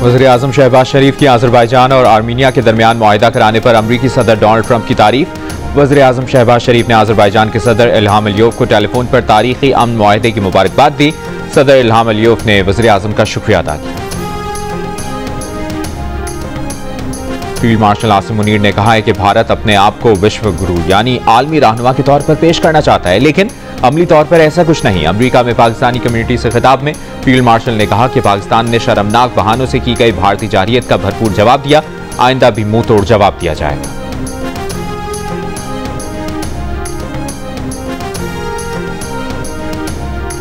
वज़ीर-ए-आज़म शहबाज शरीफ की अज़रबैजान और आर्मीनिया के दरमियान मुआहिदा कराने पर अमरीकी सदर डोनाल्ड ट्रंप की तारीफ। वज़ीर-ए-आज़म शहबाज शरीफ ने अज़रबैजान के सदर इल्हाम अलियोव को टेलीफोन पर तारीखी अमन मुआहिदे की मुबारकबाद दी। सदर इल्हाम अलियोव ने वज़ीर-ए-आज़म का शुक्रिया अदा किया। फील्ड मार्शल आसिम मुनीर ने कहा है कि भारत अपने आप को विश्व गुरु यानी आलमी रहनुमा के तौर पर पेश करना चाहता है, लेकिन अमली तौर पर ऐसा कुछ नहीं। अमेरिका में पाकिस्तानी कम्युनिटी से खिताब में फील्ड मार्शल ने कहा कि पाकिस्तान ने शर्मनाक बहानों से की गई भारतीय जारहियत का भरपूर जवाब दिया, आइंदा भी मुंह तोड़ जवाब दिया जाएगा।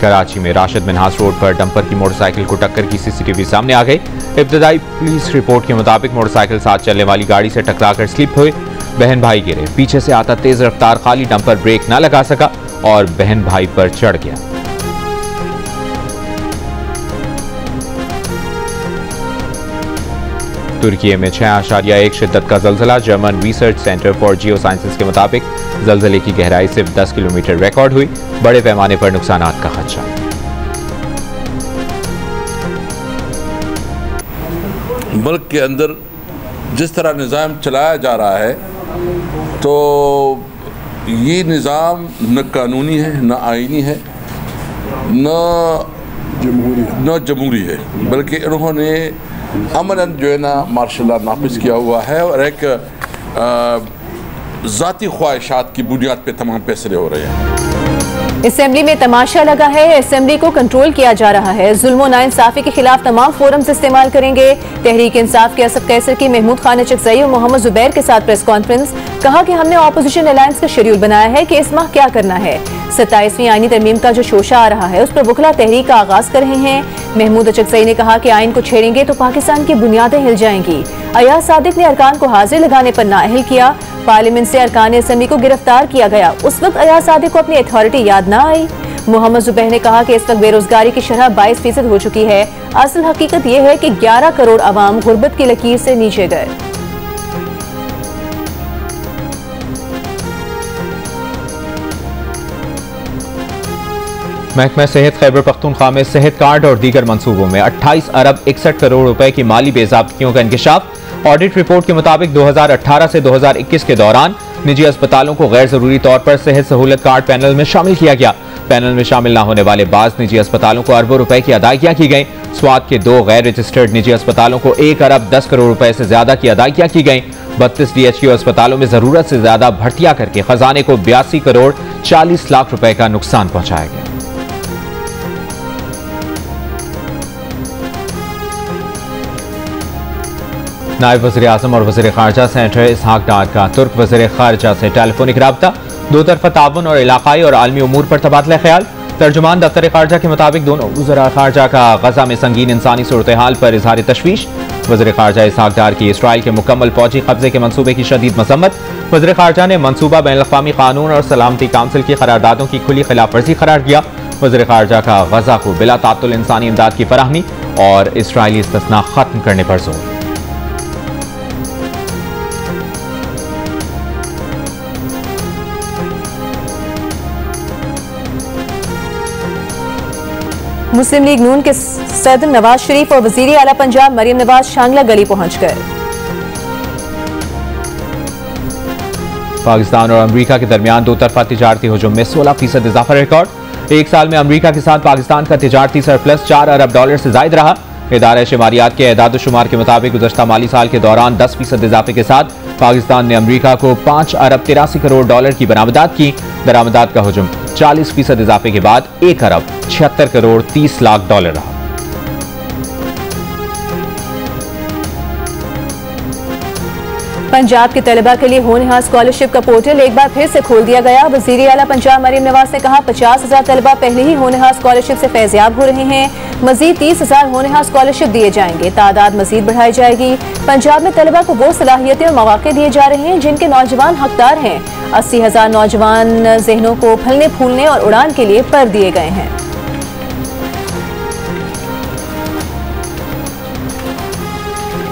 कराची में राशिद मिन्हास रोड पर डंपर की मोटरसाइकिल को टक्कर की सीसीटीवी सामने आ गई। इब्तदाई पुलिस रिपोर्ट के मुताबिक मोटरसाइकिल साथ चलने वाली गाड़ी से टकराकर स्लिप हुए, बहन भाई गिरे। पीछे से आता तेज रफ्तार खाली डंपर ब्रेक न लगा सका और बहन भाई पर चढ़ गया। तुर्की में 6.1 शिद्दत का जल्जला। German research centre for geo sciences के मुताबिक जल्जले की गहराई सिर्फ 10 किलोमीटर रिकॉर्ड हुई। बड़े पैमाने पर नुकसानात का खदशा। मुल्क के अंदर जिस तरह निज़ाम चलाया जा रहा है तो ये निज़ाम न कानूनी है, न आईनी है, न जमहूरी है, बल्कि इन्होंने अमलन जो है ना मार्शल लॉ नाफिज किया हुआ है और एक ज़ाती ख्वाहिशात की बुनियाद पे तमाम फैसले हो रहे हैं। असेंबली में तमाशा लगा है, असेंबली को कंट्रोल किया जा रहा है। जुल्म नाइंसाफी के खिलाफ तमाम फोरम्स इस्तेमाल करेंगे। तहरीक इंसाफ के असद कैसर की महमूद खान अचकज़ई और मोहम्मद जुबैर के साथ प्रेस कॉन्फ्रेंस। कहा कि हमने ऑपोजिशन अलायंस का शेड्यूल बनाया है कि इस माह क्या करना है। 27वीं आईनी तरमीम का जो शोशा आ रहा है उस पर बुखला तहरीक का आगाज कर रहे हैं। महमूद अचकज़ई ने कहा कि आइन को छेड़ेंगे तो पाकिस्तान की बुनियादें हिल जाएंगी। अयाज सादिक ने अरकान को हाजिर लगाने पर नाअहल किया। पार्लियामेंट से अरकान असेंबली को गिरफ्तार किया गया, उस वक्त अयाज सादिक को अपनी अथॉरिटी याद न आई। मोहम्मद जुबैर ने कहा कि इस वक्त बेरोजगारी की शरह 22% हो चुकी है। असल हकीकत यह है कि 11 करोड़ अवाम गुर्बत की लकीर से नीचे गए। महकमा सेहत खैबर पख्तूनख्वा में सेहत कार्ड और दीगर मंसूबों में 28 अरब 61 करोड़ रुपए की माली बेज़ाब्तियों का इंकशाफ। ऑडिट रिपोर्ट के मुताबिक 2018 से 2021 के दौरान निजी अस्पतालों को गैर जरूरी तौर पर सेहत सहूलत कार्ड पैनल में शामिल किया गया। पैनल में शामिल न होने वाले बाज़ निजी अस्पतालों को अरबों रुपए की अदायगियां की गई। स्वाद के 2 गैर रजिस्टर्ड निजी अस्पतालों को 1 अरब 10 करोड़ रुपए से ज्यादा की अदायगियां की गई। 32 DHQ अस्पतालों में जरूरत से ज्यादा भर्तियां करके खजाने को 82 करोड़ 40 लाख रुपए का नुकसान पहुंचाया गया। नायब वज़ीर आज़म और वज़ीर ख़ारजा सेनेटर इसहाक डार का तुर्क वज़ीर ख़ारजा से टेलीफोनिक राब्ता। दो तरफ़ा ताउन और इलाक़ाई और आलमी उमूर पर तबादला ख्याल। तर्जुमान दफ्तर ख़ारजा के मुताबिक दोनों वज़ीर ख़ारजा का गज़ा में संगीन इंसानी सूरत हाल पर इज़हार तशवीश। वज़ीर ख़ारजा इसहाक डार की इसराइल के मुकम्मल फौजी कब्जे के मनसूबे की शदीद मज़म्मत। वज़ीर ख़ारजा ने मनसूबा बैनुल-अक़वामी कानून और सलामती काउंसिल की करारदादों की खुली खिलाफ वर्जी करार दिया। वज़ीर ख़ारजा का गज़ा को बिला तात्तुल इंसानी इमदाद की फराहमी और इसराइली इस्तिस्ना खत्म करने पर जोर। मुस्लिम लीग नून के सदर नवाज शरीफ और वजीर आला पंजाब मरियम नवाज शांगला गली पहुंच गए। पाकिस्तान और अमेरिका के दरमियान दो तरफा तिजारती हुजूम में 16% इजाफा रिकॉर्ड। एक साल में अमेरिका के साथ पाकिस्तान का तिजारती सरप्लस 4 अरब डॉलर से जायद रहा। इदारा शुमारियात के एदाद शुमार के मुताबिक गुज़श्ता माली साल के दौरान 10% इजाफे के साथ पाकिस्तान ने अमेरिका को 5 अरब 83 करोड़ डॉलर की बरामदात की। बरामदात का हुजूम 40% इजाफे के बाद 1 अरब 76 करोड़ 30 लाख डॉलर रहा। पंजाब के तलबा के लिए होनहार स्कॉलरशिप का पोर्टल एक बार फिर से खोल दिया गया। वज़ीर आला पंजाब मरियम नवाज ने कहा 50,000 तलबा पहले ही होनहार स्कॉलरशिप से फैज़याब हो रहे हैं। मजीद 30,000 होनहार स्कॉलरशिप दिए जाएंगे। तादाद मजीद बढ़ाई जाएगी। पंजाब में तलबा को वो सलाहियतें और मौके दिए जा रहे हैं जिनके नौजवान हकदार हैं। 80,000 नौजवान जहनों को फलने फूलने और उड़ान के लिए पर दिए गए हैं।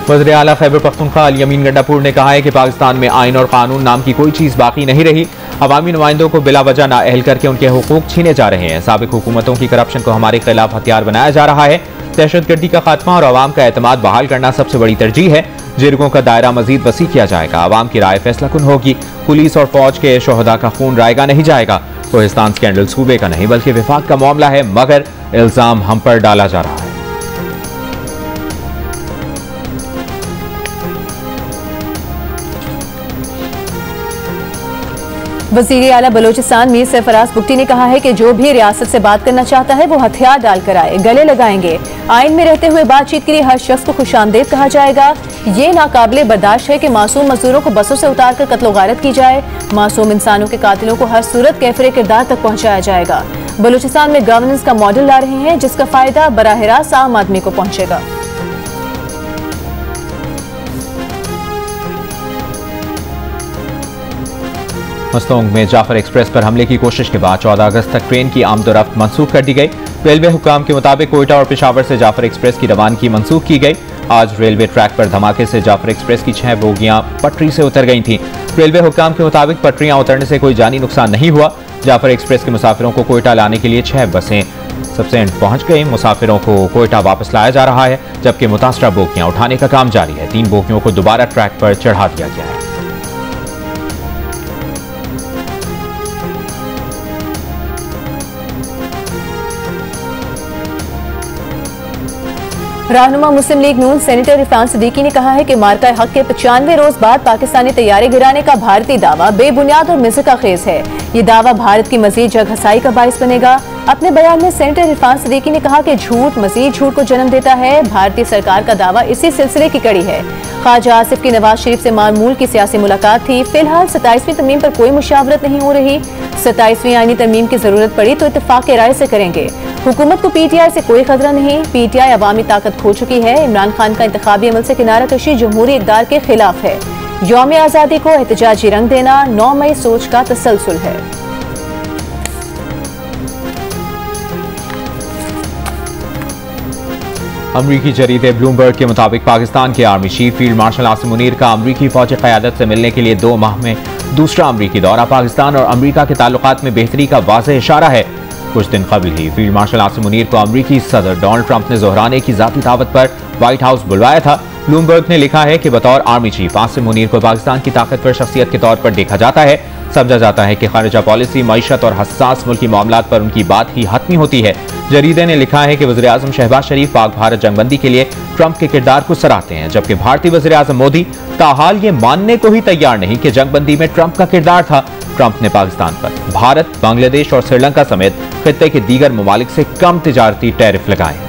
वज़ीर आला खैबर पख्तूनख्वा अली अमीन गंडापुर ने कहा है कि पाकिस्तान में आइन और कानून नाम की कोई चीज़ बाकी नहीं रही। अवामी नुमाइंदों को बिला वजह नाअहल करके उनके हुकूक छीने जा रहे हैं। साबिक हुकूमतों की करप्शन को हमारे खिलाफ हथियार बनाया जा रहा है। दहशतगर्दी का खात्मा और आवाम का एतमाद बहाल करना सबसे बड़ी तरजीह है। जिरगों का दायरा मजीद वसी किया जाएगा। आवाम की राय फैसला कुन होगी। पुलिस और फौज के शोहदा का खून रायगा नहीं जाएगा। कोहिस्तान स्कैंडल सूबे का नहीं बल्कि विफाक का मामला है, मगर इल्जाम हम पर डाला जा रहा है। वज़ीर आला बलोचिस्तान मीर सरफराज बुगटी ने कहा है कि जो भी रियासत से बात करना चाहता है वो हथियार डालकर आए, गले लगाएंगे। आइन में रहते हुए बातचीत के लिए हर शख्स को खुशामदीद कहा जाएगा। ये नाकाबिले बर्दाश्त है कि मासूम मजदूरों को बसों से उतार कर कत्ल गारत की जाए। मासूम इंसानों के कातिलों को हर सूरत कैफरे किरदार तक पहुंचाया जाएगा। बलोचिस्तान में गवर्नेंस का मॉडल ला रहे हैं जिसका फायदा बराह रास्त आम आदमी को पहुंचेगा। मस्तोंग में जाफर एक्सप्रेस पर हमले की कोशिश के बाद 14 अगस्त तक ट्रेन की आमदोरफ्त मंसूख कर दी गई। रेलवे हुक्काम के मुताबिक कोयटा और पेशावर से जाफर एक्सप्रेस की रवानगी मंसूख की गई। आज रेलवे ट्रैक पर धमाके से जाफर एक्सप्रेस की 6 बोगियां पटरी से उतर गई थीं। रेलवे हुक्काम के मुताबिक पटरियां उतरने से कोई जानी नुकसान नहीं हुआ। जाफर एक्सप्रेस के मुसाफिरों को कोयटा लाने के लिए 6 बसें सबसेंट पहुंच गई। मुसाफिरों को कोयटा वापस लाया जा रहा है, जबकि मुतासरा बोगियां उठाने का काम जारी है। 3 बोगियों को दोबारा ट्रैक पर चढ़ा दिया गया है। रहनुमा मुस्लिम लीग नून सेनेटर इरफान सिद्दीकी ने कहा है कि मार्का हक के 95 रोज बाद पाकिस्तानी तैयारे गिराने का भारतीय दावा बेबुनियाद और मिज़्क़ा खेज है। ये दावा भारत की मजीद जगहसाई का बाइस बनेगा। अपने बयान में सेनेटर इरफान सिद्दीकी ने कहा कि झूठ मजीद झूठ को जन्म देता है। भारतीय सरकार का दावा इसी सिलसिले की कड़ी है। ख्वाजा आसिफ की नवाज शरीफ से मामूल की सियासी मुलाकात थी। फिलहाल 27वीं तरमीम पर कोई मुशावरत नहीं हो रही। 27वीं आईनी तरमीम की जरूरत पड़ी तो इत्तेफाक राय से करेंगे। हुकूमत को पीटीआई से कोई खतरा नहीं। पीटीआई अवामी ताकत खो चुकी है। इमरान खान का इंतखाबी अमल से किनारा कशी जमहूरी इक़दार के खिलाफ है। यौम आज़ादी को एहतजाजी रंग देना 9 मई सोच का तसलसल है। अमरीकी जरीदे ब्लूमबर्ग के मुताबिक पाकिस्तान के army chief field marshal Asim Munir का अमरीकी फौजी क़यादत से मिलने के लिए 2 माह में दूसरा अमरीकी दौरा पाकिस्तान और अमरीका के ताल्लुकात में बेहतरी का वाज़ेह इशारा है। कुछ दिन कबल ही फील्ड मार्शल आसिम मुनीर को अमरीकी सदर डोनाल्ड ट्रंप ने ज़ोहराने की ज़ाती दावत पर व्हाइट हाउस बुलवाया था। ब्लूमबर्ग ने लिखा है कि बतौर आर्मी चीफ आसिम मुनीर को पाकिस्तान की ताकतवर शख्सियत के तौर पर देखा जाता है। समझा जाता है कि खारिजा पॉलिसी, मईशत और हसास मुल्की मामलात पर उनकी बात ही हतमी होती है। जरीदे ने लिखा है कि वज़ीर आज़म शहबाज शरीफ पाक भारत जंगबंदी के लिए ट्रंप के किरदार को सराहते हैं, जबकि भारतीय वज़ीर आज़म मोदी ताहाल ये मानने को ही तैयार नहीं कि जंगबंदी में ट्रंप का किरदार था। ट्रंप ने पाकिस्तान पर भारत, बांग्लादेश और श्रीलंका समेत खित्ते के दीगर ममालिक से कम तिजारती टैरिफ लगाए हैं।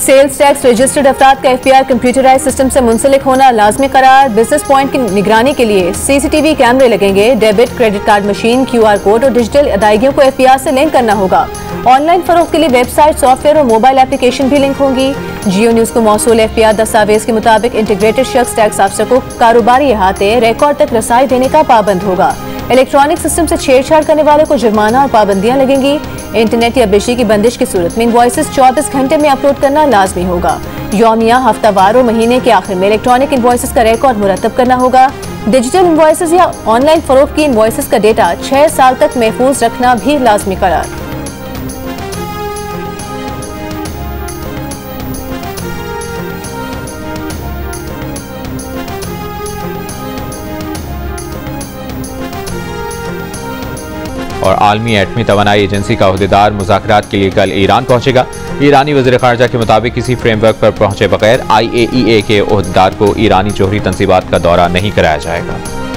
सेल्स टैक्स रजिस्टर्ड अफराद का एफपीआर कंप्यूटराइज सिस्टम से मुंसलिक होना लाजमी करार। बिजनेस पॉइंट की निगरानी के लिए सीसीटीवी कैमरे लगेंगे। Debit, credit card machine, QR code और डिजिटल अदायगियों को एफपीआर से लिंक करना होगा। ऑनलाइन फरोख्त के लिए वेबसाइट, सॉफ्टवेयर और मोबाइल एप्लीकेशन भी लिंक होंगी। जियो न्यूज को मौसूल एफपीआर दस्तावेज के मुताबिक इंटीग्रेटेड शख्स टैक्स अफसर को कारोबारी अहाते रिकॉर्ड तक रसाई देने का पाबंद होगा। इलेक्ट्रॉनिक सिस्टम से छेड़छाड़ करने वालों को जुर्माना और पाबंदियां लगेंगी। इंटरनेट या बिजली की बंदिश की सूरत में इनवॉइसेस 24 घंटे में अपलोड करना लाजमी होगा। यौमिया, हफ्तावार और महीने के आखिर में इलेक्ट्रॉनिक इनवॉइसेस का रिकॉर्ड मुरतब करना होगा। डिजिटल इनवॉइसेस या ऑनलाइन फरोख्त की इनवॉइसेस का डेटा 6 साल तक महफूज रखना भी लाजमी करार। और आलमी एटमी तवानाई एजेंसी का अहदेदार मुज़ाकरात के लिए कल ईरान पहुंचेगा। ईरानी वज़ीर ख़ारजा के मुताबिक किसी फ्रेमवर्क पर पहुंचे बगैर IAEA के अहदेदार को ईरानी जोहरी तंसीबात का दौरा नहीं कराया जाएगा।